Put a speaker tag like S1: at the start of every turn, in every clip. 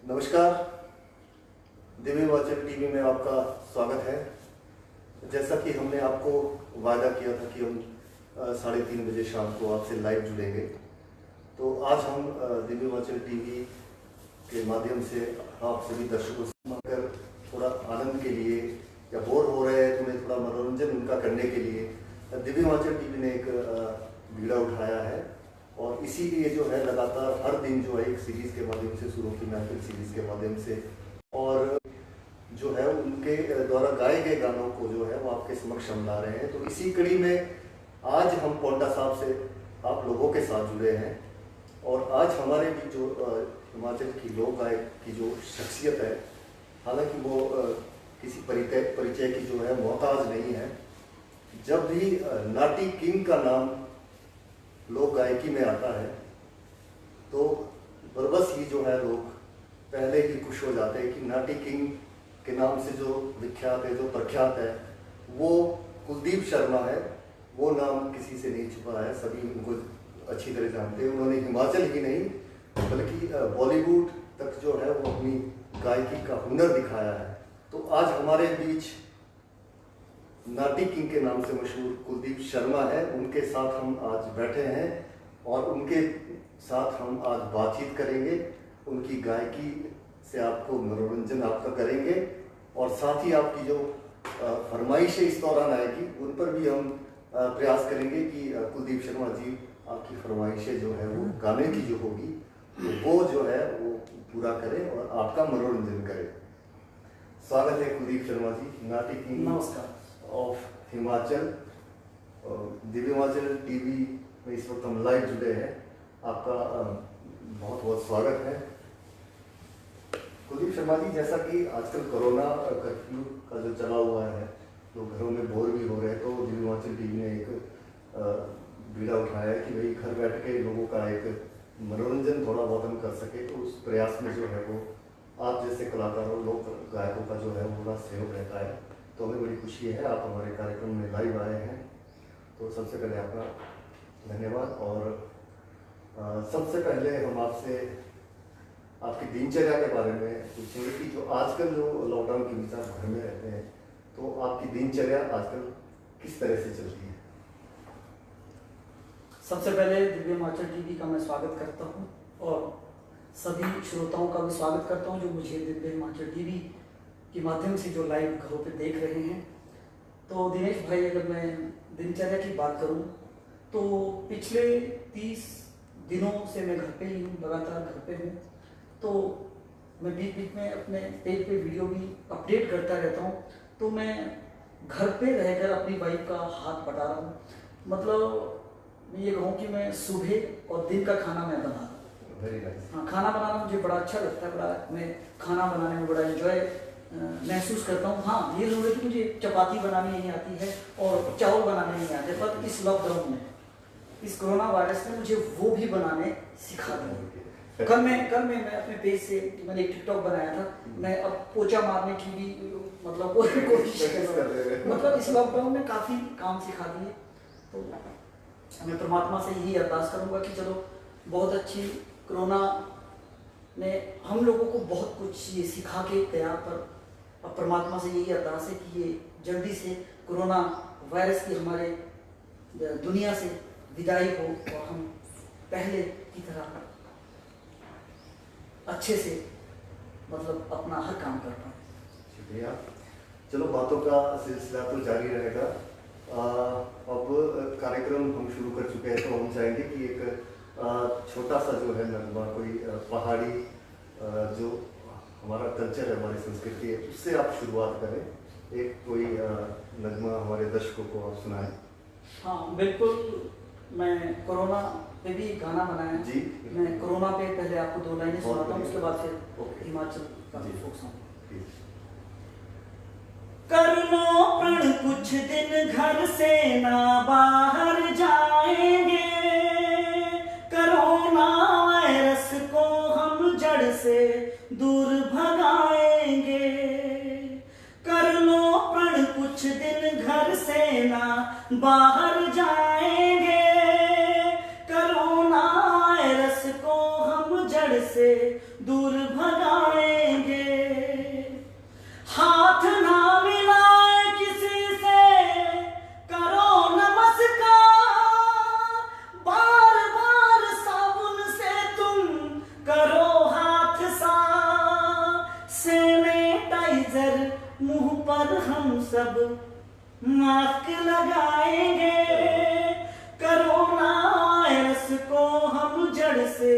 S1: नमस्कार, दिव्य हिमाचल टीवी में आपका स्वागत है। जैसा कि हमने आपको वादा किया था कि हम 3:30 बजे शाम को आपसे लाइव जुड़ेंगे, तो आज हम दिव्य हिमाचल टीवी के माध्यम से आप सभी दर्शकों से मिलकर थोड़ा आनंद के लिए या बोर हो रहे हैं तो उन्हें थोड़ा मनोरंजन उनका करने के लिए दिव्य हिमाचल टीवी ने एक बीड़ा उठाया है। और इसीलिए जो है लगातार हर दिन जो है एक सीरीज के माध्यम से, सुरों की महफिल सीरीज के माध्यम से, और जो है उनके द्वारा गाए गए गानों को जो है वो आपके समक्ष हम ला रहे हैं। तो इसी कड़ी में आज हम पौंटा साहब से आप लोगों के साथ जुड़े हैं और आज हमारे भी जो हिमाचल की लोक गायक की जो शख्सियत है, हालांकि वो किसी परिचय की जो है मोहताज नहीं है। जब भी नाटी किंग का नाम लोक गायकी में आता है तो बरबस ही जो है लोग पहले ही खुश हो जाते हैं कि नाटी किंग के नाम से जो विख्यात है, जो प्रख्यात है, वो कुलदीप शर्मा है। वो नाम किसी से नहीं छुपा है, सभी उनको अच्छी तरह जानते हैं। उन्होंने हिमाचल ही नहीं बल्कि बॉलीवुड तक जो है वो अपनी गायकी का हुनर दिखाया है। तो आज हमारे बीच नाटी किंग के नाम से मशहूर कुलदीप शर्मा है, उनके साथ हम आज बैठे हैं और उनके साथ हम आज बातचीत करेंगे। उनकी गायकी से आपको मनोरंजन आपका करेंगे और साथ ही आपकी जो फरमाइशें इस दौरान आएगी उन पर भी हम प्रयास करेंगे कि कुलदीप शर्मा जी आपकी फरमाइशें जो है वो गाने की जो होगी वो जो है वो पूरा करें और आपका मनोरंजन करें। स्वागत है कुलदीप शर्मा जी, नाटी किंग
S2: नमस्कार
S1: ऑफ हिमाचल। दिव्य हिमाचल टीवी में इस वक्त हम लाइव जुड़े हैं, आपका बहुत बहुत स्वागत है। कुलदीप शर्मा जी, जैसा कि आजकल कोरोना कर्फ्यू का जो चला हुआ है, लोग घरों में बोर भी हो रहे हैं, तो दिव्य हिमाचल टीवी ने एक बीड़ा उठाया है कि भाई घर बैठ के लोगों का एक मनोरंजन थोड़ा बहुत हम कर सके। तो उस प्रयास में जो है वो आप जैसे कलाकारों, लोक गायकों का जो है वो बड़ा सहयोग रहता है। तो हमें बड़ी खुशी है आप हमारे कार्यक्रम में लाइव आए हैं, तो सबसे पहले आपका धन्यवाद। और सबसे पहले हम आपसे आपकी दिनचर्या के बारे में पूछेंगे कि जो आजकल जो लॉकडाउन के बीच आप घर में रहते हैं, तो आपकी दिनचर्या आजकल किस तरह से चलती है?
S2: सबसे पहले दिव्य हिमाचल टीवी का मैं स्वागत करता हूं और सभी श्रोताओं का भी स्वागत करता हूं जो मुझे दिव्य हिमाचल टीवी के माध्यम से जो लाइव घरों पे देख रहे हैं। तो दिनेश भाई, अगर मैं दिनचर्या की बात करूं तो पिछले 30 दिनों से मैं घर पे ही हूँ, लगातार घर पे हूँ। तो मैं बीच बीच में अपने पेज पे वीडियो भी अपडेट करता रहता हूँ। तो मैं घर पे रहकर अपनी वाइफ का हाथ बटा रहा हूँ। मतलब मैं ये कहूँ कि मैं सुबह और दिन का खाना मैं बना रहा हूँ।
S1: Very nice.
S2: हाँ, खाना बनाना मुझे बड़ा अच्छा लगता है, बड़ा मैं खाना बनाने में बड़ा एंजॉय महसूस करता हूँ। हाँ, ये जरूर है कि मुझे चपाती बनानी नहीं आती है और चावल बनाने नहीं आते, पर इस लॉकडाउन में, इस कोरोना वायरस ने मुझे वो भी बनाने सिखा दिए। कल मैं अपने पेज से मैंने एक टिकटॉक बनाया था, मैं अब पोछा मारने की भी मतलब कोशिश कर रहा हूँ। मतलब इस लॉकडाउन में काफ़ी काम सिखा दिए। तो मैं परमात्मा से यही अरदास करूँगा कि चलो, बहुत अच्छी कोरोना ने हम लोगों को बहुत कुछ ये सिखा के गया, पर अब परमात्मा से यही अरदास है कि ये जल्दी से कोरोना वायरस की हमारे दुनिया से विदाई हो और हम पहले की तरह अच्छे से मतलब अपना हर काम कर पाए।
S1: शुक्रिया। चलो, बातों का सिलसिला तो जारी रहेगा। अब कार्यक्रम हम शुरू कर चुके हैं, तो हम चाहेंगे कि एक छोटा सा जो है नगमा, कोई पहाड़ी जो हमारा कल्चर है, हमारी संस्कृति है, उससे आप शुरुआत करें। एक कोई नगमा हमारे दर्शकों को आप सुनाएं।
S2: हाँ बिल्कुल, मैं कोरोना पे भी गाना बनाया
S1: जी।
S2: मैं कोरोना पे पहले आपको 2 लाइनें सुनाता हूँ, उसके बाद फिर
S1: ओके।
S2: हिमाचल का
S1: जी।
S2: Folk song.
S3: कर लो प्रण कुछ दिन घर से ना बाहर जाएंगे, कोरोना वायरस को हम जड़ से दूर भगाएंगे। कर लो प्रण कुछ दिन घर से ना बाहर जाएंगे, कोरोना वायरस को हम जड़ से दूर भगाएंगे। सब मास्क लगाएंगे, कोरोना वायरस को हम जड़ से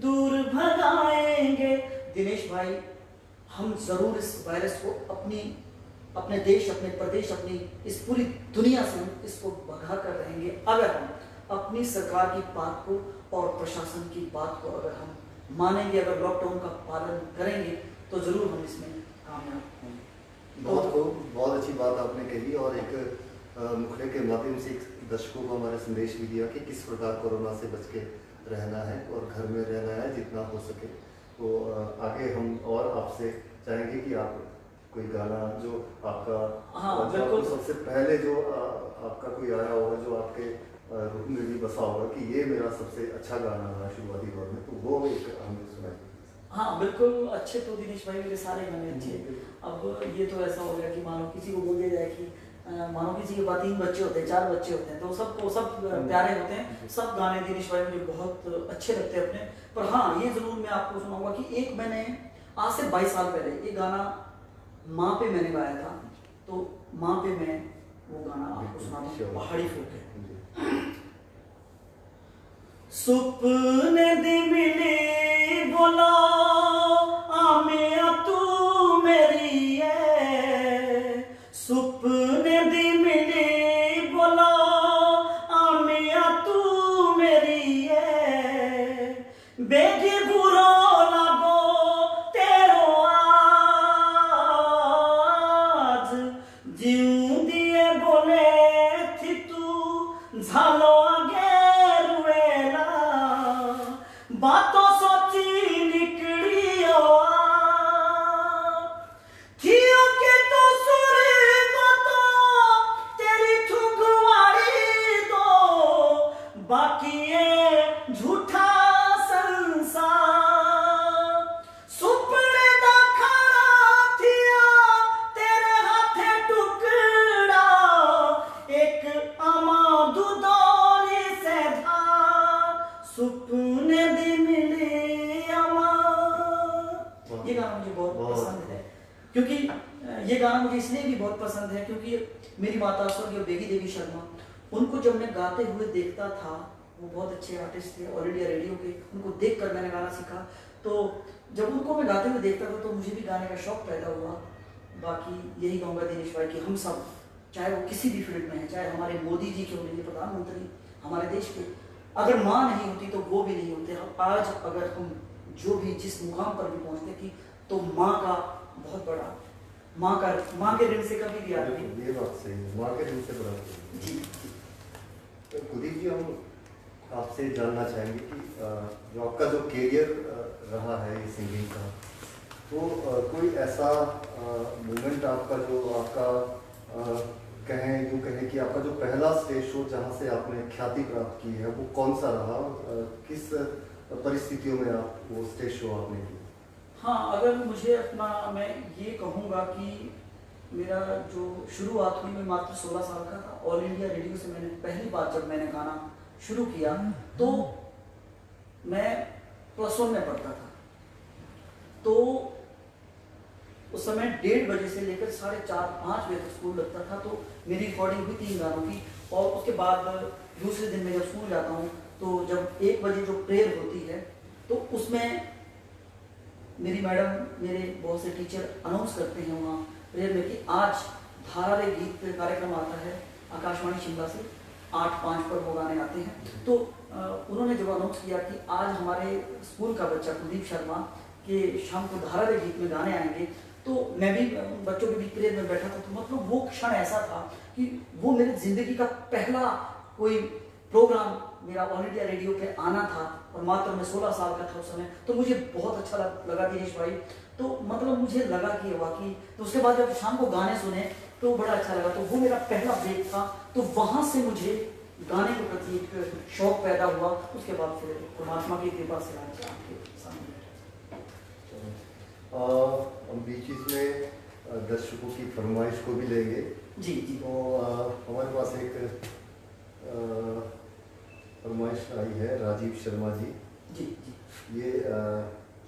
S3: दूर भगाएंगे।
S2: दिनेश भाई, हम जरूर इस वायरस को अपने देश, अपने प्रदेश, अपनी इस पूरी दुनिया से हम इसको भगा कर रहेंगे अगर हम अपनी सरकार की बात को और प्रशासन की बात को अगर हम मानेंगे, अगर लॉकडाउन का पालन करेंगे तो जरूर हम इसमें कामयाब होंगे।
S1: बहुत अच्छी बात आपने कही और एक मुखड़े के माध्यम से दर्शकों को हमारा संदेश भी दिया कि किस प्रकार कोरोना से बच के रहना है और घर में रहना है जितना हो सके। तो आगे हम और आपसे चाहेंगे कि आप कोई गाना जो आपका
S2: बिल्कुल।
S1: सबसे पहले जो आपका कोई आया होगा जो आपके रूह में भी बसा होगा कि ये मेरा सबसे अच्छा गाना रहा शुरुआती दौर में, तो वो एक हमें सुनाइए।
S2: हाँ बिल्कुल, अच्छे तो दिनेश भाई मेरे सारे गाने अच्छे। अब ये तो ऐसा हो गया कि मानो किसी को बोल दिया जाए कि मानो किसी के पास 3 बच्चे होते हैं, 4 बच्चे होते हैं, तो सब प्यारे होते हैं। सब गाने दिनेश भाई मुझे बहुत अच्छे लगते हैं अपने। पर हाँ, ये जरूर मैं आपको सुनाऊंगा कि एक मैंने आज से 22 साल पहले ये गाना माँ पे मैंने गाया था, तो माँ पे मैं वो गाना आपको सुनाता हूँ, पहाड़ी फूल है।
S3: सुपने दी मिली बोलो आमिया तू मेरी है, सुपने दी मिली बोलो आमिया तू मेरी है, बेगी बुरो लागो तेरो आज, जीव दिए बोले थी तू झालो बातों सोची निकली थियो के तो सुरी को तो तेरी थुगवाड़ी दो, बाकी ये झूठा संसार सुपने दा खाना थिया तेरे हाथे टुकड़ा, एक आमा दुदोरी से था सुपने
S2: ये गाना मुझे बहुत पसंद है, क्योंकि ये गाना मुझे इसलिए भी बहुत पसंद है क्योंकि मेरी माता स्वर्गीय बेगी देवी शर्मा, उनको जब मैं गाते हुए देखता था, वो बहुत अच्छे आर्टिस्ट थे ऑल इंडिया रेडियो के, उनको देखकर मैंने गाना सीखा। तो जब उनको मैं गाते हुए देखता था तो मुझे भी गाने का शौक पैदा हुआ। बाकी यही कहूँगा दिनेश भाई कि हम सब, चाहे वो किसी भी फील्ड में है, चाहे हमारे मोदी जी क्यों नहीं, प्रधानमंत्री हमारे देश के, अगर माँ नहीं होती तो वो भी नहीं होते। आज अगर हम जो भी जिस मुकाम पर भी पहुंचते कि तो माँ का बहुत बड़ा, माँ के ऋण से कभी भी आदमी,
S1: ये बात सही है, माँ के ऋण से बड़ा
S2: जी।
S1: तो कुलदीप जी, हम आपसे जानना चाहेंगे कि जो आपका जो कैरियर रहा है ये सिंगिंग का, तो कोई ऐसा मोमेंट आपका जो आपका यूँ कहें कि आपका जो पहला स्टेज शो जहाँ से आपने ख्याति प्राप्त की है वो कौन सा रहा, किस परिस्थितियों में आप वो स्टेज शो आपने किया?
S2: हाँ, अगर मुझे अपना, मैं ये कहूँगा कि मेरा जो शुरुआत हुई, मैं मात्र 16 साल का था। ऑल इंडिया रेडियो से मैंने पहली बार जब मैंने गाना शुरू किया तो मैं +1 में पढ़ता था। तो उस समय 1:30 बजे से लेकर 4:30-5 बजे तक स्कूल लगता था। तो मेरी रिकॉर्डिंग हुई 3 गानों की, और उसके बाद दूसरे दिन में जब स्कूल जाता हूँ तो जब 1 बजे जो प्रेयर होती है तो उसमें मेरी मैडम, मेरे बहुत से टीचर अनाउंस करते हैं वहाँ प्रेयर में कि आज धारा रे गीत कार्यक्रम आता है आकाशवाणी शिमला से, 8:05 पर वो गाने आते हैं। तो उन्होंने जब अनाउंस किया कि आज हमारे स्कूल का बच्चा कुलदीप शर्मा के शाम को धारा रे गीत में गाने आएंगे, तो मैं भी बच्चों के बीच प्रेयर में बैठा था। तो मतलब वो क्षण ऐसा था कि वो मेरी जिंदगी का पहला कोई प्रोग्राम मेरा ऑल इंडिया रेडियो पे आना था, और मात्र मैं 16 साल का था उस समय। तो मुझे बहुत अच्छा लगा दिनेश भाई। तो मतलब मुझे लगा कि वाकई, तो उसके बाद जब शाम को गाने सुने तो बड़ा अच्छा लगा। तो वो मेरा पहला ब्रेक था। तो वहाँ से मुझे गाने के प्रति एक शौक पैदा हुआ। उसके बाद फिर परमात्मा की कृपा से आज आपके सामने
S1: हम बीच में दर्शकों की फरमाइश को भी लेंगे।
S2: जी जी।
S1: तो हमारे पास एक फरमाइश आई है राजीव शर्मा जी।
S2: जी जी।
S1: ये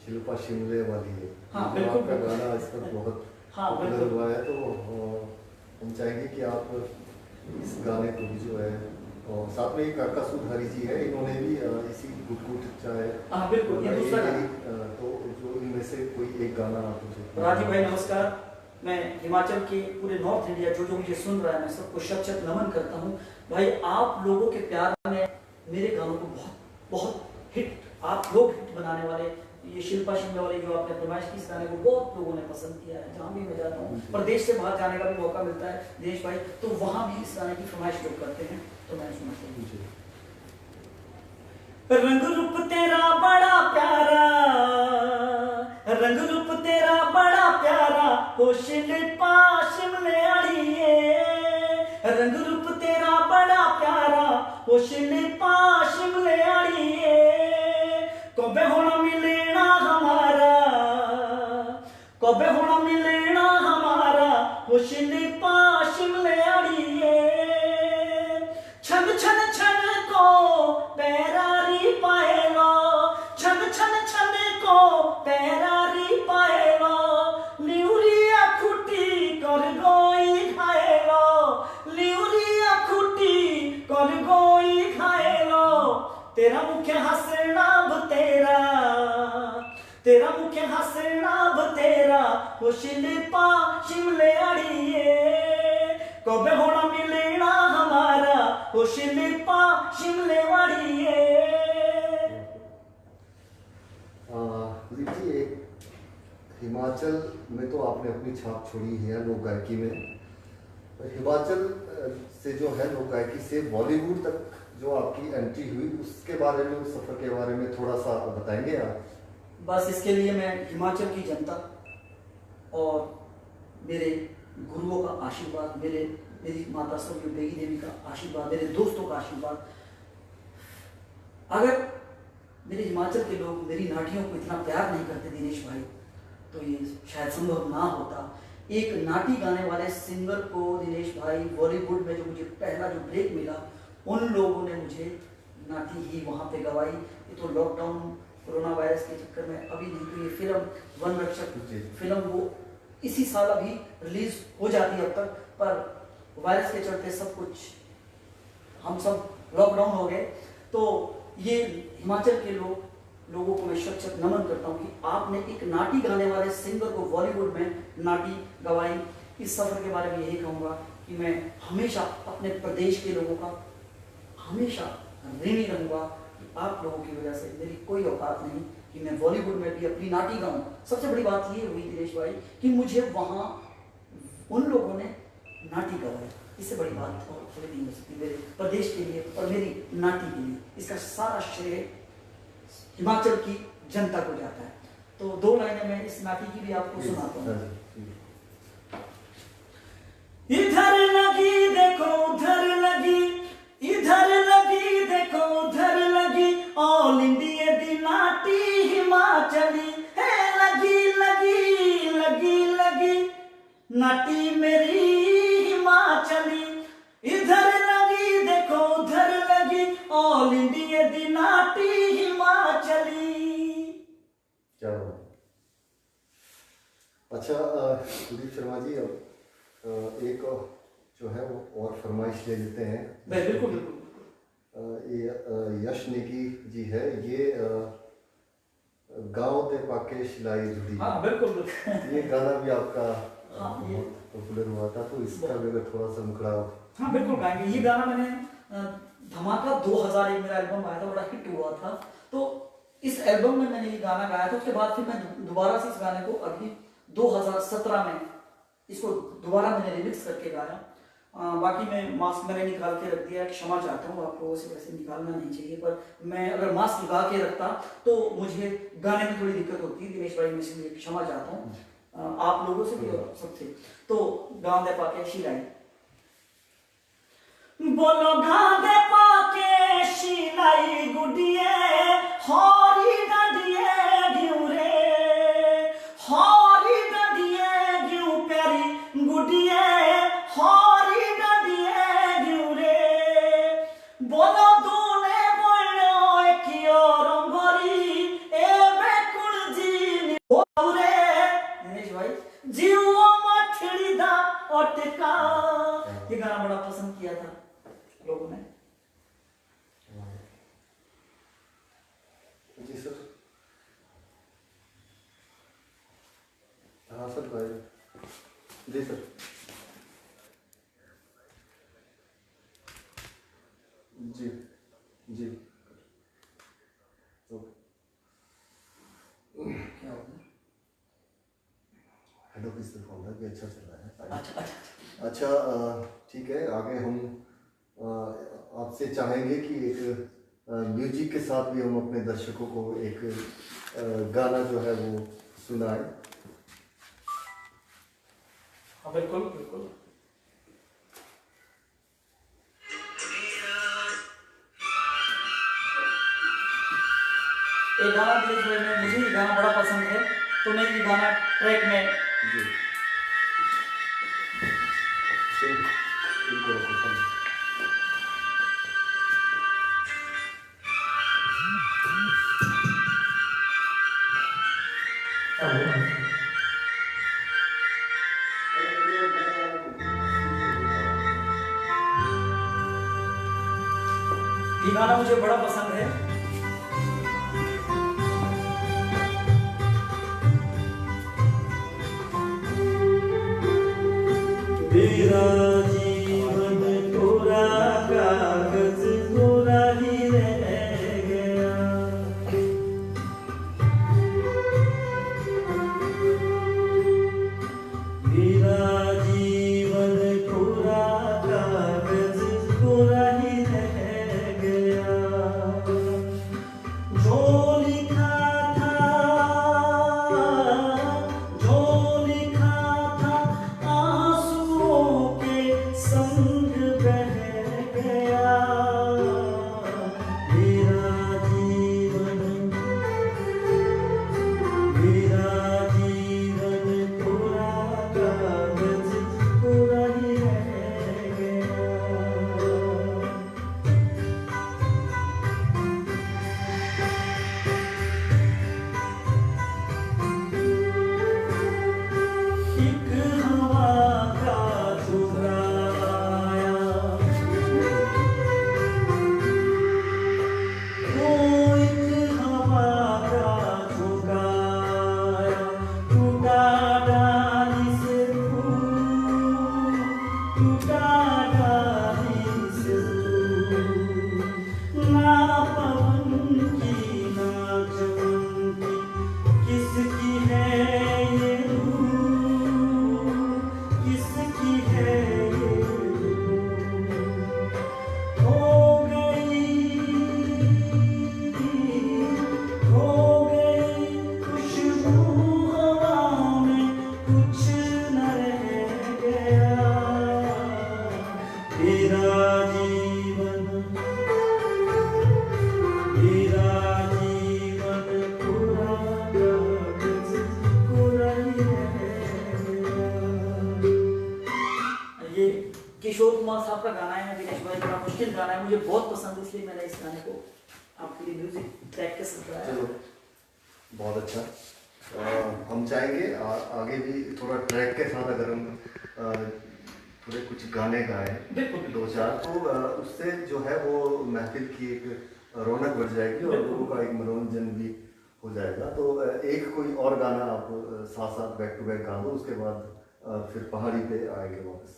S1: शिल्पा शिमले वाली है।
S2: हाँ,
S1: तो
S2: बिल्कुल,
S1: आपका गाना आज तक बहुत
S2: हाँ,
S1: पॉपुलर
S2: बिल्कुल।
S1: हुआ है, तो हम चाहेंगे कि आप इस गाने को भी जो है, और साथ में एक काका सुधारी जी है, इन्होंने भी इसी गुट गुट चाहे
S2: हाँ बिल्कुल, ये दूसरा गाना।
S1: तो जो इनमें से कोई एक गाना आप मुझे।
S2: राजीव भाई नमस्कार। मैं हिमाचल के पूरे नॉर्थ इंडिया जो जो मुझे सुन रहा है, मैं सबको शत शत नमन करता हूँ। भाई आप लोगों के प्यार ने मेरे गानों को बहुत बहुत हिट, आप लोग हिट बनाने वाले, ये शिल्पा शिंदे वाले जो आपने फरमाइश की इस गाने को बहुत लोगों ने पसंद किया है। जहाँ भी मैं जाता हूँ, प्रदेश से बाहर जाने का भी मौका मिलता है दिनेश भाई, तो वहाँ भी इस गाने की फरमाइश लोग करते हैं, तो मैं सुनाता हूँ।
S3: रंग रूप तेरा बड़ा प्यारा, रंग रूप तेरा बड़ा प्यारा, हो शिल्पा शिमले आड़िए। रंग रूप तेरा बड़ा प्यारा, हो शिल्पा शिमले आड़िए। कबे होना मिलना हमारा, कबे होना मिलना हमारा, हो शिल्पा शिमले आड़िए। छन छन छन को पैरारी पाएलो, छन छन छन को पैरारी पाएलो। लिउरिया खुटी कर गोई खाएलो, लिउरिया खुटी कर गोई खाएलो। तेरा मुख्य हंसना तेरा, तेरा मुख्य हंसना तेरा, हो शिल्पा शिमले आड़िए। कबे होना मिलना हमारा, हो शिल्पा शिमले वाड़िए।
S1: दिलीप जी, एक हिमाचल में तो आपने अपनी छाप छोड़ी है लोक गायकी में, हिमाचल से जो है लोक गायकी से बॉलीवुड तक जो आपकी एंट्री हुई, उसके बारे में, उस सफर के बारे में थोड़ा सा बताएंगे आप?
S2: बस इसके लिए मैं हिमाचल की जनता और मेरे गुरुओं का आशीर्वाद, मेरी माता स्वर्गीय बेगी देवी का आशीर्वाद, मेरे दोस्तों का आशीर्वाद, अगर मेरे हिमाचल के लोग मेरी नाटियों को इतना प्यार नहीं करते दिनेश भाई, तो ये शायद संभव ना होता। एक नाटी गाने वाले सिंगर को दिनेश भाई बॉलीवुड में जो मुझे पहला जो ब्रेक मिला, उन लोगों ने मुझे नाटी ही वहाँ पे गवाई। ये तो लॉकडाउन कोरोना वायरस के चक्कर में अभी नहीं, तो ये फिल्म वन रक्षक फिल्म वो इसी साल अभी रिलीज हो जाती है अब तक, पर वायरस के चलते सब कुछ, हम सब लॉकडाउन हो गए। तो ये हिमाचल के लोगों को मैं शत शत नमन करता हूँ कि आपने एक नाटी गाने वाले सिंगर को बॉलीवुड में नाटी गवाई। इस सफर के बारे में यही कहूँगा कि मैं हमेशा अपने प्रदेश के लोगों का हमेशा ऋणी रहूँगा कि आप लोगों की वजह से मेरी कोई औकात नहीं कि मैं बॉलीवुड में भी अपनी नाटी गाऊँ। सबसे बड़ी बात ये हुई दिनेश भाई कि मुझे वहाँ उन लोगों ने नाटी गवाई, इससे बड़ी बात और थोड़ी नहीं हो सकती मेरे प्रदेश के लिए और मेरी नाटी के लिए। इसका सारा श्रेय हिमाचल की जनता को जाता है। तो दो लाइनें मैं इस नाटी की भी आपको सुनाता हूँ।
S3: इधर लगी देखो उधर लगी, इधर लगी देखो उधर लगी, ऑल इंडिया दी नाटी हिमाचली है। लगी लगी लगी लगी नाटी मेरी हिमाचली, इधर लगी देखो उधर लगी, ऑल इंडिया दी नाटी हिमाचली।
S1: क्या बात। अच्छा कुलदीप शर्मा जी, अब एक जो है वो और फरमाइश ले लेते हैं।
S2: बिल्कुल बिल्कुल।
S1: ये यश नेगी जी है, ये गाँव ते पाके शिलाई जुड़ी।
S2: हाँ बिल्कुल बिल्कुल।
S1: ये गाना भी आपका
S2: हाँ,
S1: बहुत पॉपुलर हुआ था, तो इसका भी अगर थोड़ा सा मुखड़ा।
S2: हाँ बिल्कुल गाएंगे। ये गाना मैंने धमाका 2001 मेरा एल्बम आया था, बड़ा हिट हुआ था, तो इस एल्बम में मैंने ये गाना गाया था। उसके बाद फिर मैं दोबारा से इस गाने को अभी 2017 में इसको दोबारा मैंने रिमिक्स करके गाया। बाकी मैं मास्क मैंने निकाल के रख दिया है, क्षमा चाहता हूँ आप लोगों से, वैसे निकालना नहीं चाहिए, पर मैं अगर मास्क लगा के रखता तो मुझे गाने में थोड़ी दिक्कत होती। दिनेश भाई मैं इसलिए क्षमा चाहता हूँ आप लोगों से भी और सबसे। तो गाँव दे पाके शिलाई,
S3: बोलो गाँव दे पाके शिलाई गुडिये, हौरी डडिये घिउ रे, हौरी डडिये घिउ प्यारी गुडिये, हौरी डडिये घिउ रे। बोलो दूने बोलो एकियो रंगोरी, एबे कुलजी रे। दिनेश भाई जीव मठड़ी दा अटका
S1: जी सर। जी जी। ओके।
S2: क्या हो गया?
S1: हेड ऑफिस से फोन था कि अच्छा चल रहा है।
S2: अच्छा अच्छा।
S1: अच्छा, ठीक है। आगे हम आपसे चाहेंगे कि एक म्यूजिक के साथ भी हम अपने दर्शकों को एक गाना जो है वो सुनाएं।
S2: हाँ बिल्कुल बिल्कुल। एक गाना दिनेश भाई में, मुझे ये गाना बड़ा पसंद है, तो मैं ये गाना ट्रैक में
S1: जी बिल्कुल।
S2: ये गाना मुझे बड़ा पसंद है।
S3: मेरा जीवन पूरा कागज पूरा ही रह गया। मेरा जीवन पूरा कागज पूरा ही रह गया। जो लिखा था, जो लिखा था आंसुओं के संग बह गया। मेरा जीवन पूरा कागज पूरा ही रह गया। एक हवा का झुकाया, वो एक हवा का झुकाया। टूटा डाली से फूल, टूटा डाली से फूल। ना पवन की ना चमन की, किसकी है ये रूह, किसकी है ये रूह। हो गई खुशबू हवा में, कुछ न रह गया। मेरा जीवन पूरा कागज पूरा ही रह गया।
S2: ये किशोर कुमार साहब का गाना है दिनेश भाई, बड़ा मुश्किल गाना है, मुझे बहुत पसंद है, इसलिए मैंने इस गाने को आपके लिए म्यूजिक ट्रैक के साथ गाया।
S1: चलो बहुत अच्छा। हम चाहेंगे आगे भी थोड़ा ट्रैक के साथ अगर हम थोड़े कुछ गाने गाएं
S2: बिल्कुल।
S1: दो चार, तो उससे जो है वो महफिल की एक रौनक बढ़ जाएगी और लोगों का एक मनोरंजन भी हो जाएगा। तो एक कोई और गाना आप साथ साथ बैक टू बैक गा दो, उसके बाद फिर पहाड़ी पे आएंगे वापस।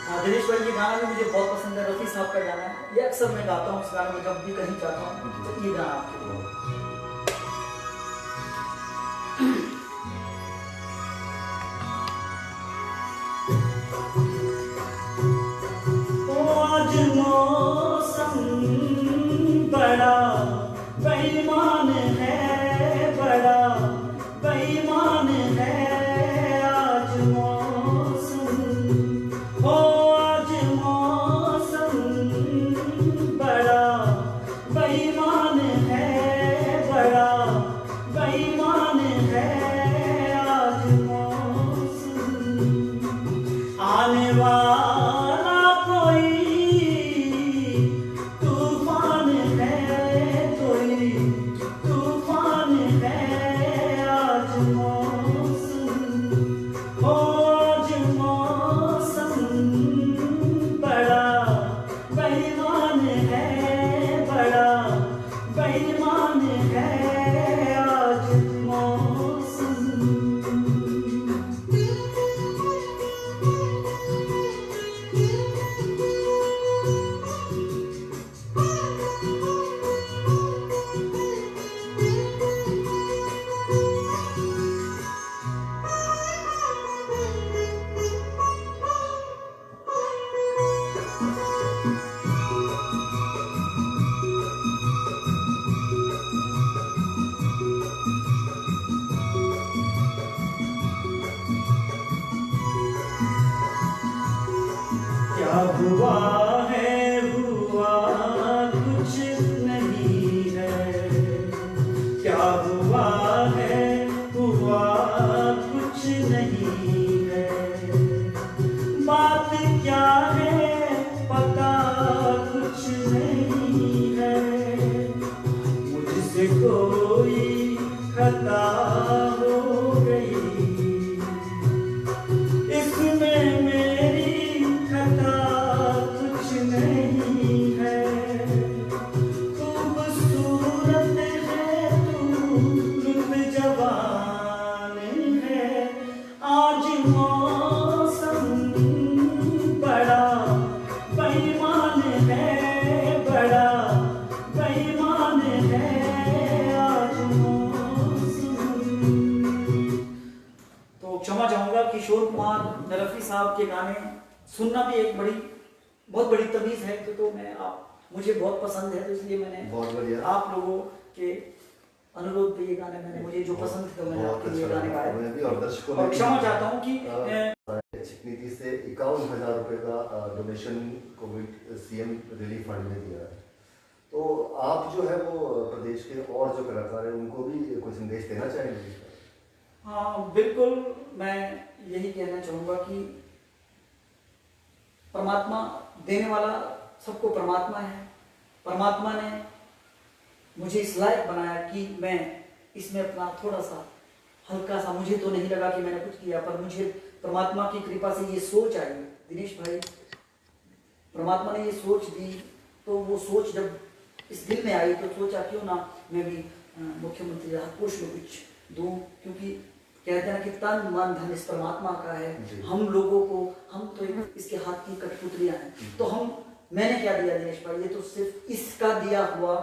S2: हाँ दिनेश भाई, ये गाना भी मुझे बहुत पसंद है, रफी साहब का गाना है, ये अक्सर मैं गाता हूँ इस गाने में जब भी कहीं जाता हूँ, तो ये गाना आपके लिए।
S3: आज मौसम बड़ा बेईमान है, बड़ा बेईमान है। आज मौसम, ओ आज मौसम बड़ा बेईमान है, बड़ा बेईमान है। आज मौसम आने वाला कोई तूफान है, कोई कोई खता हो गई, इसमें मेरी खता कुछ नहीं है। खूबसूरत है तू, रुत जवान है, आज मौसम बड़ा बेईमान है, बड़ा बेईमान है आज मौसम। तो क्षमा चाहूंगा किशोर कुमार रफी साहब के गाने सुनना भी एक बहुत बड़ी तमीज है, तो मैं मुझे बहुत पसंद है, तो इसलिए मैंने
S1: बहुत बढ़िया।
S3: आप लोगों के अनुरोध पे ये गाने मैंने मुझे जो पसंद थे तो मैंने
S1: बहुत
S3: आपके
S1: अच्छा
S3: लिए गाने
S1: लगा।
S3: गाए।
S1: मैं भी और दर्शकों
S3: और
S1: ने
S3: क्षमा
S1: भी,
S3: चाहता हूँ कि
S1: चिकनी से 51,000 रुपए का donation Covid CM relief fund में दिया है। तो आप जो है वो प्रदेश के और जो कलाकार हैं उनको भी कोई संदेश देना चाहेंगे?
S3: हाँ बिल्कुल, मैं यही कहना चाहूँगा कि परमात्मा देने वाला सबको परमात्मा है। परमात्मा ने मुझे इस लायक बनाया कि मैं इसमें अपना थोड़ा सा हल्का सा, मुझे तो नहीं लगा कि मैंने कुछ किया, पर मुझे परमात्मा की कृपा से ये सोच आई। दिनेश भाई, परमात्मा ने ये सोच दी, तो वो सोच जब इस दिल में आई तो सोचा क्यों ना मैं भी मुख्यमंत्री राहत कोष में कुछ दूं, क्योंकि कहते हैं कि तन मन धन इस परमात्मा का है। हम लोगों को, हम तो इसके हाथ की कठपुतलियां हैं, तो मैंने क्या दिया दिनेश भाई, ये तो सिर्फ इसका दिया हुआ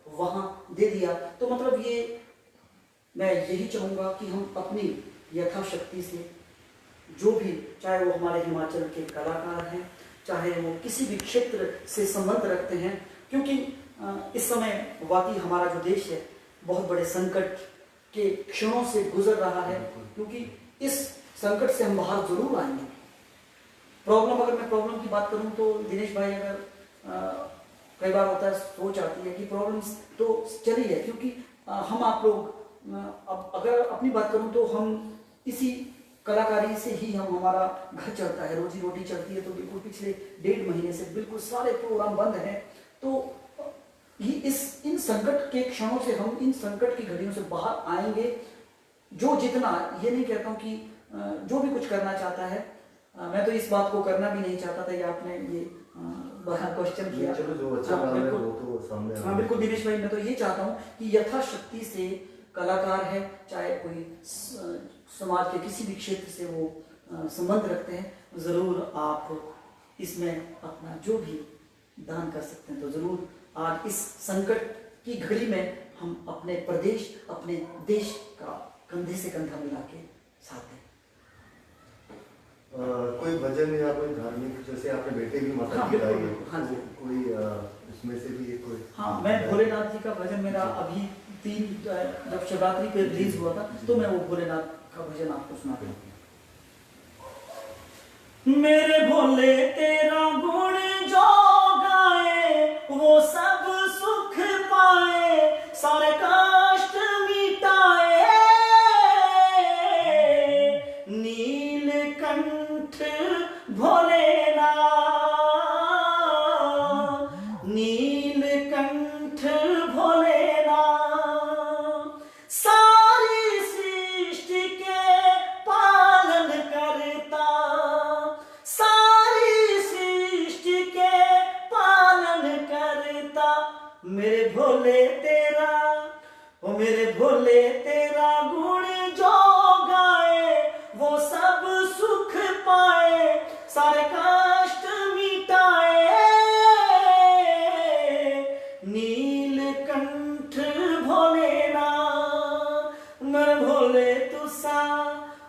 S3: वहां दे दिया। तो मतलब ये मैं यही चाहूंगा कि हम अपनी यथाशक्ति से जो भी, चाहे वो हमारे हिमाचल के कलाकार हैं, चाहे वो किसी भी क्षेत्र से संबंध रखते हैं, क्योंकि इस समय वाकई हमारा जो देश है बहुत बड़े संकट के क्षणों से गुजर रहा है, क्योंकि इस संकट से हम बाहर जरूर आएंगे। अगर मैं प्रॉब्लम की बात करूं तो दिनेश भाई, अगर कई बार होता है, सोच आती है कि प्रॉब्लम्स तो चली है, क्योंकि हम आप लोग, अब अगर अपनी बात करूं तो हम इसी कलाकारी से ही हमारा घर चलता है, रोजी रोटी चलती है। तो बिल्कुल पिछले 1.5 महीने से बिल्कुल सारे प्रोग्राम बंद हैं। तो इन संकट के क्षणों से, हम इन संकट की घड़ियों से बाहर आएंगे। जो जितना, ये नहीं कहता हूँ कि जो भी कुछ करना चाहता है, मैं तो इस बात को करना भी नहीं चाहता था, ये आपने ये बड़ा क्वेश्चन किया।
S1: चलो जो अच्छा काम है वो तो सामने आ रहा है।
S3: हाँ बिल्कुल दिनेश भाई, मैं तो ये चाहता हूँ कि यथाशक्ति से कलाकार है, चाहे कोई समाज के किसी भी क्षेत्र से वो संबंध रखते हैं, ज़रूर आप इसमें अपना जो भी दान कर सकते हैं। तो ज़रूर आज इस संकट की घड़ी में हम अपने प्रदेश, अपने देश का कंधे से कंधा मिला के साथ हैं।
S1: कोई भजन या कोई धार्मिक, जैसे आपने बेटे की माता की गाई है,
S3: हाँ जी,
S1: कोई उसमें से भी कोई?
S3: हाँ, मैं भोलेनाथ जी का भजन, मेरा अभी 3 जब शिवरात्रि पे रिलीज हुआ था, तो मैं वो भोलेनाथ का भजन आपको सुनाता हूँ। मेरे भोले तेरा गुण जो गाए, वो सब सुख पाए, सारे कष्ट मिटाए। नीलकंठ भोलेनाथ, नीलकंठ भोलेनाथ, सारी सृष्टि के पालन करता, सारी सृष्टि के पालन करता। मेरे भोले तेरा, ओ मेरे भोले तेरा गुण जो गाए, वो सब सुख पाए, सारे कष्ट मिटाए। नीलकंठ भोलेनाथ, मेरे भोले तुसा,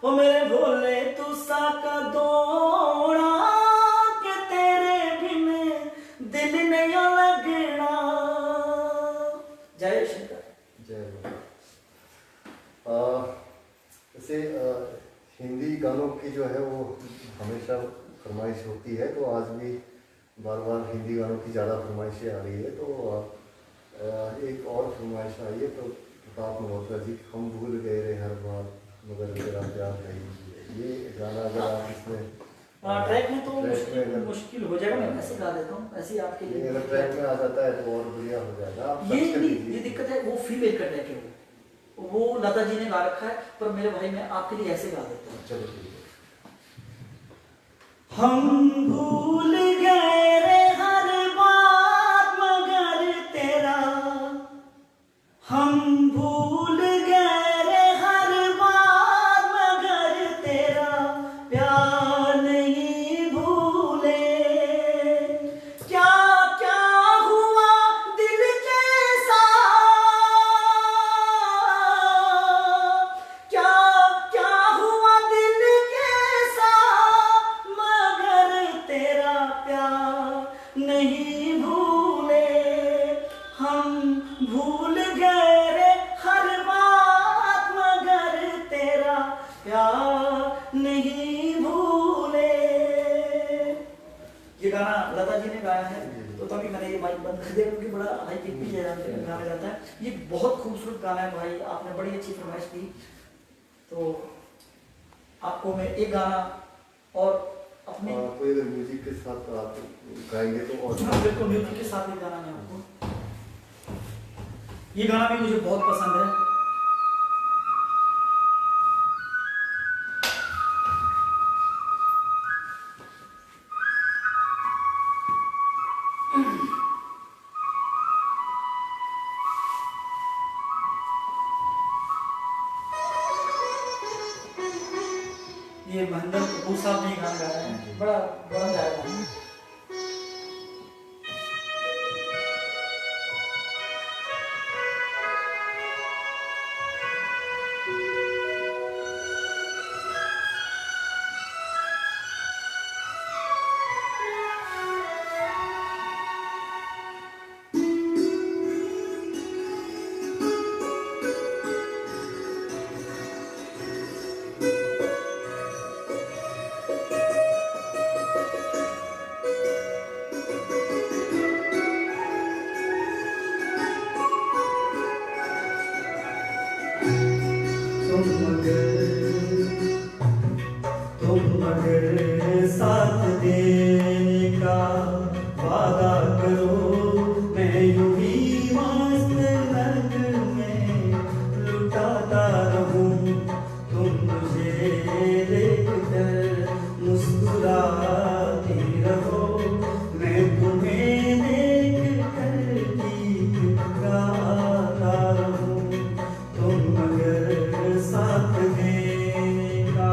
S3: ओ मेरे भोले तुसा का दौड़ा, के तेरे बिन दिल नहीं लगना। जय शंकर।
S1: जय जैसे हिंदी गानों की जो है वो हमेशा फरमाइश होती है, तो आज भी बार बार हिंदी गानों की ज़्यादा फरमाइशें आ रही है। तो एक और फरमाइश आई है, तो प्रताप मल्होत्रा जी, हम भूल गए रे हर बार मगर तेरा प्यार नहीं। ये गाना अगर आप इसमें
S2: ट्रैक में तो
S1: ट्रैक में अगर-
S2: मुश्किल हो जाएगा, मैं ऐसे गा देता हूँ, ऐसे ही आपके
S1: नहीं,
S2: लिए।
S1: अगर ट्रैक में आ जाता है तो और बढ़िया हो जाएगा। आप
S2: ये
S1: सर्च कर
S2: नहीं,
S1: लीजिए।
S2: ये दिक्कत है, वो फीमेल का ट्रैक है, वो लता जी ने गा रखा है, पर मेरे भाई मैं आपके लिए ऐसे गा देता हूँ।
S1: चलो ठीक है।
S3: हम भूल गए रे हर बात मगर तेरा, हम भूल गए रे हर बात मगर तेरा प्यार नहीं भूले। क्या क्या हुआ दिल के साथ, क्या क्या हुआ दिल के साथ मगर तेरा प्यार नहीं भूले। हम भूल गए रे हर बात मगर तेरा प्यार नहीं भूले। ये गाना लता जी ने गाया है, तो तभी मैंने ये माइक बंद कर दिया क्योंकि बड़ा हाई पिच भी गाना जाता है। ये बहुत खूबसूरत गाना है भाई, आपने बड़ी अच्छी फरमाइश की, तो आपको मैं एक गाना और अपने
S1: कोई अगर म्यूजिक के साथ आप गाएंगे तो और
S2: हाँ, बिल्कुल म्यूजिक के साथ एक गाना मैं आपको, ये गाना भी मुझे बहुत पसंद है। ये महेंद्र कपूर साहब ने ये गाना गाया है, बड़ा बड़ा गाया गाना है।
S3: तुम मगर साथ देने का वादा करो, मैं यूं ही मस्त रंग में लुटाता रहूं। तुम मुझे देखकर मुस्कुराती रहो, मैं तुम्हें देखकर गीत गाता रहूं। तुम मगर साथ देने का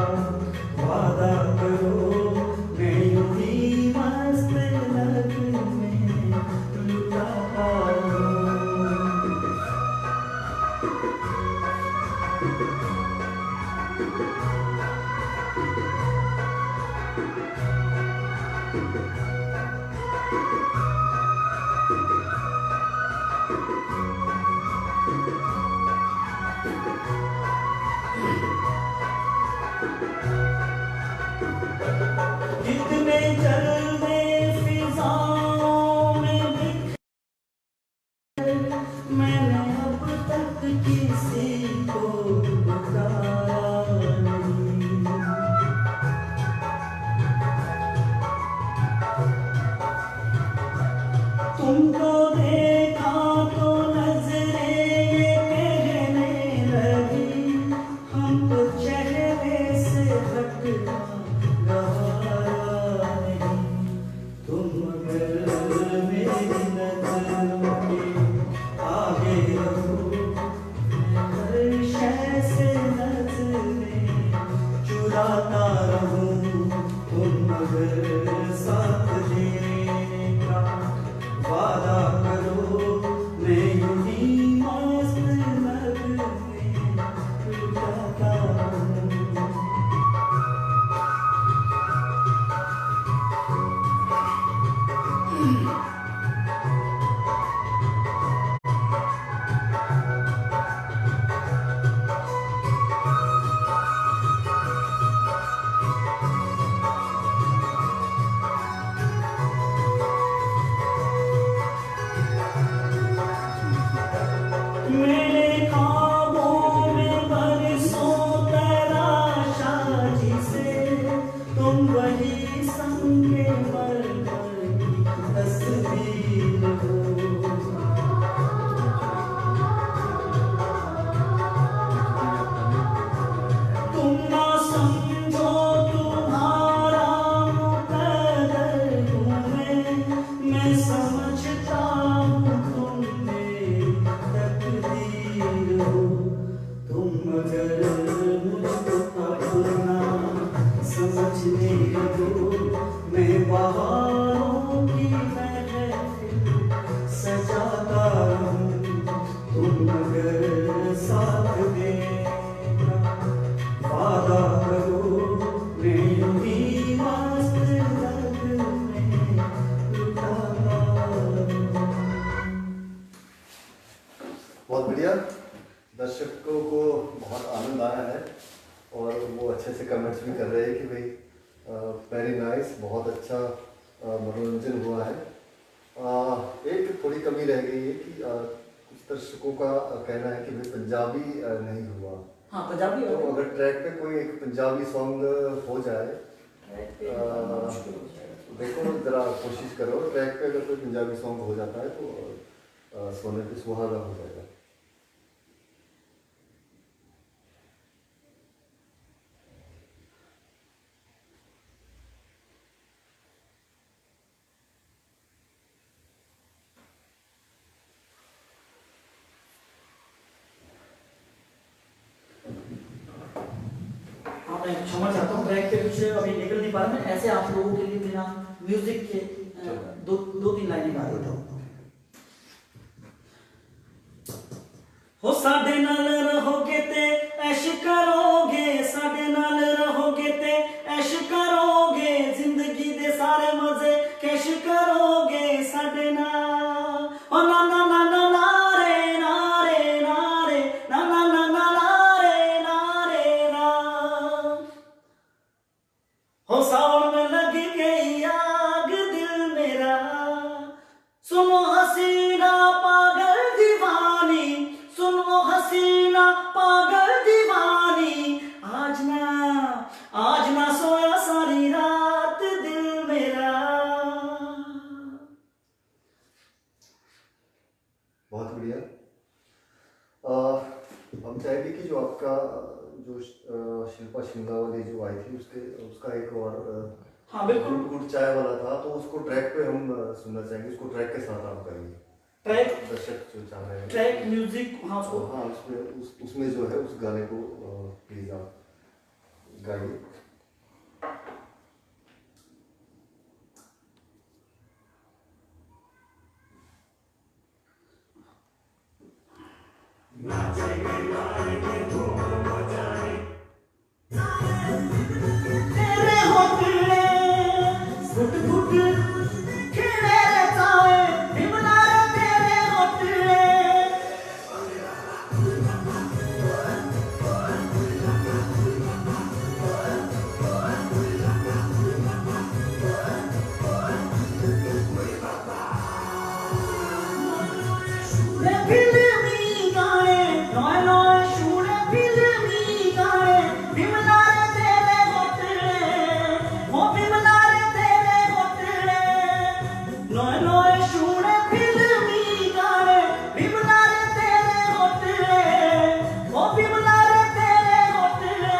S3: वादा करो, मैं यूं ही मस्त लग में लुटाता रहूं। जितने जलवे फिजाओं में बिखरे, मैंने अब तक किसी को बताया नहीं। तुमको देखा तो नजरें ये कहने लगी, हम तो चेहरे से हटना गवारा नहीं। तुम अगर मेरी नजरों के आगे रहो, मैं हर शय से नजरें चुराता रहूं। तुम अगर साथ देने का वादा करो, मैं यूं ही मस्त लग में लुटाता रहूं। मेरे ख्वाबों में बरसों तराशा जिसे, तुम वही
S1: बहुत बढ़िया, दर्शकों को बहुत आनंद आया है और वो अच्छे से कमेंट्स भी कर रहे हैं कि भाई वेरी नाइस, बहुत अच्छा मनोरंजन हुआ है। एक थोड़ी कमी रह गई है कि कुछ दर्शकों का कहना है कि भाई पंजाबी नहीं हुआ।
S3: हाँ पंजाबी
S1: तो अगर ट्रैक पे कोई एक पंजाबी सॉन्ग हो जाए, देखो जरा कोशिश करो, ट्रैक पे अगर कोई पंजाबी सॉन्ग हो जाता है तो सोने पे सुहागा हो जाएगा।
S3: मैं क्षमा चाहता हूँ, ट्रैक पे कुछ अभी निकल नहीं पा रहा। मैं ऐसे आप लोगों के लिए बिना म्यूजिक के दो तीन लाइनें गा देता हूँ। हो साडे नाल रहोगे ते ऐश करोगे, साडे नाल रहोगे ते ऐश करोगे, जिंदगी दे सारे मजे कैश करोगे साडे नाल। ओ ना ना ना ना ना रे ना रे ना रे ना ना ना ना ना रे ना रे ना। हो सावन में लग गई आग दिल मेरा, सुनो हसीना पागल दीवानी, सुनो हसीना पागल दीवानी, आज ना सोया सारी रात दिल मेरा।
S1: बहुत बढ़िया। हम चाहेंगे कि जो आपका जो शिल्पा शिमला वाली जो आई थी उसका एक और
S3: हाँ बिल्कुल,
S1: गुड़ चाय वाला था, तो उसको ट्रैक पे हम सुनना चाहेंगे, उसको ट्रैक के साथ आप करेंगे।
S3: ट्रैक
S1: दर्शक जो चाह रहे हैं
S3: ट्रैक म्यूजिक, हाँ उसको
S1: हाँ उसमें जो है उस गाने को प्लीज आप गाइए।
S3: तेरे होठले घुट घुट खिले जाए बिमला रे तेरे होठले। फिल्मी गाने नए नए शूरे, फिल्मी गाने बिमला रे तेरे होठले, ओ बिमला रे तेरे होठले। नए नए शूरे फिल्मी गाने बिमला रे तेरे होठले, ओ बिमला रे तेरे होठले।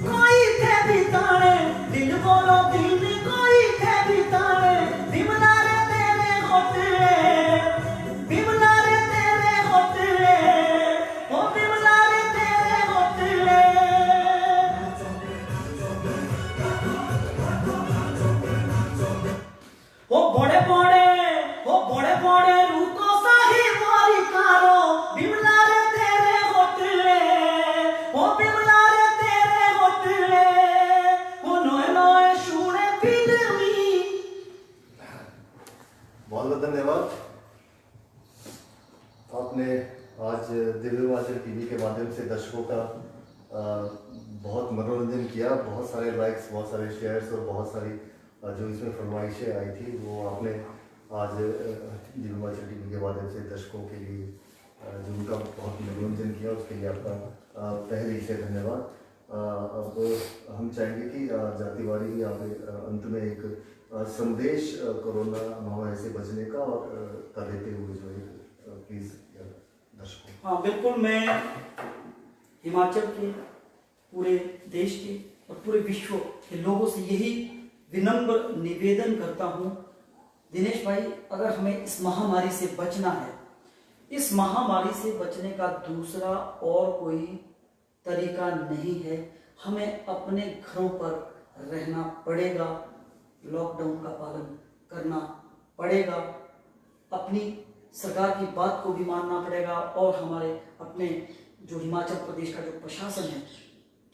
S3: कोई थे बिताने दिल बोलो दिल, कोई थे बिताने बिमला रे तेरे होठले, बिमला रे तेरे होठले, ओ बिमला रे तेरे होठले। ओ बड़े बड़े रूको साही मारी कारो बिमला रे तेरे होठले, ओ बिमला रे तेरे होठले। ओ नए नए शूरे फिल्मी।
S1: बहुत बहुत धन्यवाद। आपने आज दिव्य हिमाचल टीवी के माध्यम से दर्शकों का बहुत मनोरंजन किया, बहुत सारे लाइक्स, बहुत सारे शेयर्स और बहुत सारी जो इसमें फरमाइशें आई थी वो आपने आज दिव्य हिमाचल टीवी के माध्यम से दर्शकों के लिए जो उनका बहुत मनोरंजन किया, उसके लिए आपका तहे दिल से धन्यवाद। अब हम चाहेंगे कि जातिवारी यहाँ पे अंत में एक संदेश कोरोना महामारी से बचने का और का देते हुए जो है प्लीज दर्शकों।
S3: हाँ बिल्कुल, मैं हिमाचल के, पूरे देश के और पूरे विश्व के लोगों से यही विनम्र निवेदन करता हूँ, दिनेश भाई, अगर हमें इस महामारी से बचना है, इस महामारी से बचने का दूसरा और कोई तरीका नहीं है। हमें अपने घरों पर रहना पड़ेगा, लॉकडाउन का पालन करना पड़ेगा, अपनी सरकार की बात को भी मानना पड़ेगा और हमारे अपने जो हिमाचल प्रदेश का जो प्रशासन है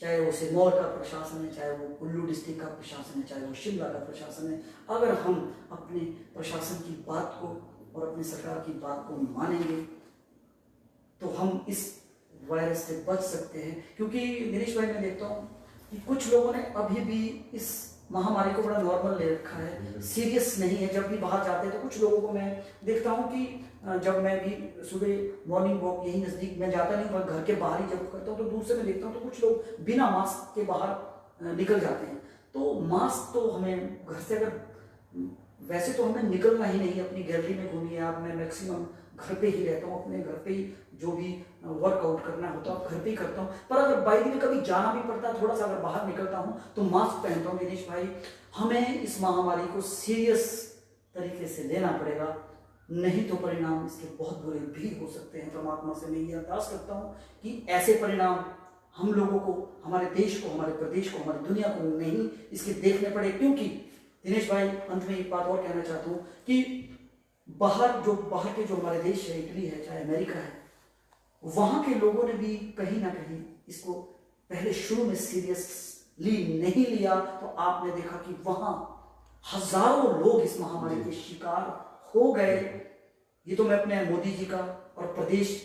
S2: चाहे वो सिरमौर का प्रशासन है, चाहे वो कुल्लू डिस्ट्रिक्ट का प्रशासन है, चाहे वो शिमला का प्रशासन है, अगर हम अपने प्रशासन की बात को और अपनी सरकार की बात को मानेंगे तो हम इस वायरस से बच सकते हैं। क्योंकि दिनेश भाई, मैं देखता हूँ कि कुछ लोगों ने अभी भी इस महामारी को बड़ा नॉर्मल ले रखा है, सीरियस नहीं है। जब भी बाहर जाते हैं तो कुछ लोगों को मैं देखता हूँ कि जब मैं भी सुबह मॉर्निंग वॉक यही नज़दीक में जाता नहीं, पर घर के बाहर ही जब करता हूँ तो दूर से मैं देखता हूँ तो कुछ लोग बिना मास्क के बाहर निकल जाते हैं। तो मास्क तो हमें घर से, अगर वैसे तो हमें निकलना ही नहीं, अपनी गैलरी में घूमिए आप, मैं मैक्सिमम घर पे ही रहता हूँ, अपने घर पे ही जो भी वर्कआउट करना होता है घर पे ही करता हूँ। पर अगर बाई दिन कभी जाना भी पड़ता है, थोड़ा सा अगर बाहर निकलता हूँ तो मास्क पहनता हूँ। दिनेश भाई, हमें इस महामारी को सीरियस तरीके से लेना पड़ेगा, नहीं तो परिणाम इसके बहुत बुरे भी हो सकते हैं। परमात्मा से मैं ये अरदास करता हूँ कि ऐसे परिणाम हम लोगों को, हमारे देश को, हमारे प्रदेश को, हमारी दुनिया को नहीं इसके देखने पड़े। क्योंकि दिनेश भाई, अंत में एक बात और कहना चाहता हूँ कि बाहर के जो हमारे देश है, इटली है, चाहे अमेरिका है, वहाँ के लोगों ने भी कहीं ना कहीं इसको पहले शुरू में सीरियसली नहीं लिया। तो आपने देखा कि वहाँ हजारों लोग इस महामारी के शिकार हो गए। ये तो मैं अपने मोदी जी का और प्रदेश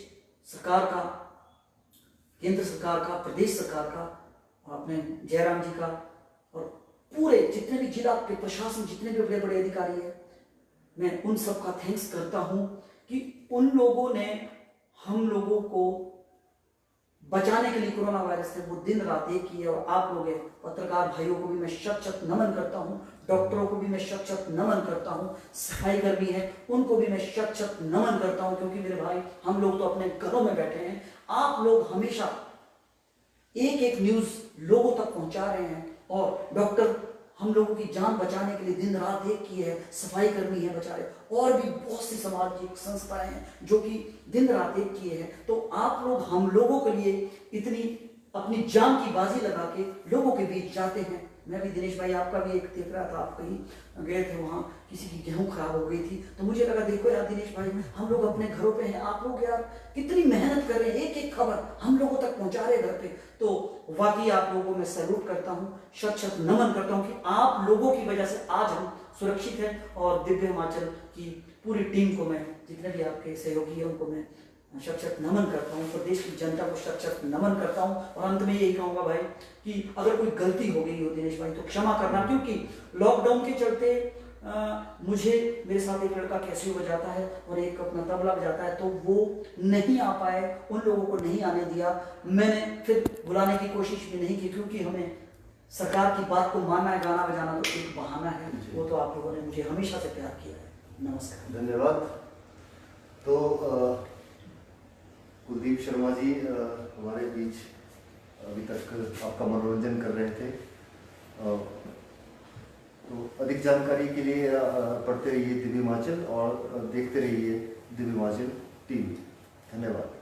S2: सरकार का, केंद्र सरकार का, प्रदेश सरकार का, और अपने जयराम जी का और पूरे जितने भी जिला के प्रशासन, जितने भी बड़े बड़े अधिकारी हैं, मैं उन सब का थैंक्स करता हूं कि उन लोगों ने हम लोगों को बचाने के लिए कोरोना वायरस से वो दिन रात एक किए। और आप लोग पत्रकार भाइयों को भी मैं शत नमन करता हूं, डॉक्टरों को भी मैं शत नमन करता हूं, सफाई कर्मी है उनको भी मैं शत नमन करता हूं। क्योंकि मेरे भाई, हम लोग तो अपने घरों में बैठे हैं, आप लोग हमेशा एक एक न्यूज लोगों तक पहुंचा रहे हैं। और डॉक्टर हम लोगों की जान बचाने के लिए दिन रात एक की है, सफाई कर्मी है बेचारे, और भी बहुत सी सामाजिक संस्थाएं हैं जो कि दिन रात एक किए हैं। तो आप लोग हम लोगों के लिए इतनी अपनी जान की बाजी लगा के लोगों के बीच जाते हैं। मैं भी दिनेश भाई, आपका भी एक देख रहा था, आप कहीं गए थे, वहाँ किसी की गेहूं खराब हो गई थी, तो मुझे लगा देखो यार दिनेश भाई, हम लोग अपने घरों पे हैं, आप लोग यार कितनी मेहनत कर रहे हैं, एक एक खबर हम लोगों तक पहुंचा रहे हैं घर पे। तो वाकई आप लोगों को मैं सैल्यूट करता हूँ, शत नमन करता हूँ कि आप लोगों की वजह से आज हम सुरक्षित हैं। और दिव्य हिमाचल की पूरी टीम को, मैं जितने भी आपके सहयोगी हैं उनको मैं शत नमन करता हूँ, प्रदेश की जनता को शत नमन करता हूँ। और अंत में यही कहूँगा भाई कि अगर कोई गलती हो गई हो दिनेश भाई तो क्षमा करना। क्योंकि लॉकडाउन के चलते मुझे, मेरे साथ एक लड़का कैसे बजाता है और एक अपना तबला बजाता है, तो वो नहीं आ पाए, उन लोगों को नहीं आने दिया। मैंने फिर बुलाने की कोशिश भी नहीं की, क्योंकि हमें सरकार की बात को मानना है, गाना बजाना तो एक बहाना है। वो तो आप लोगों ने मुझे हमेशा से प्यार किया है। नमस्कार,
S1: धन्यवाद। तो कुलदीप शर्मा जी हमारे बीच अभी तक आपका मनोरंजन कर रहे थे। तो अधिक जानकारी के लिए पढ़ते रहिए दिव्य हिमाचल और देखते रहिए दिव्य हिमाचल टीवी। धन्यवाद।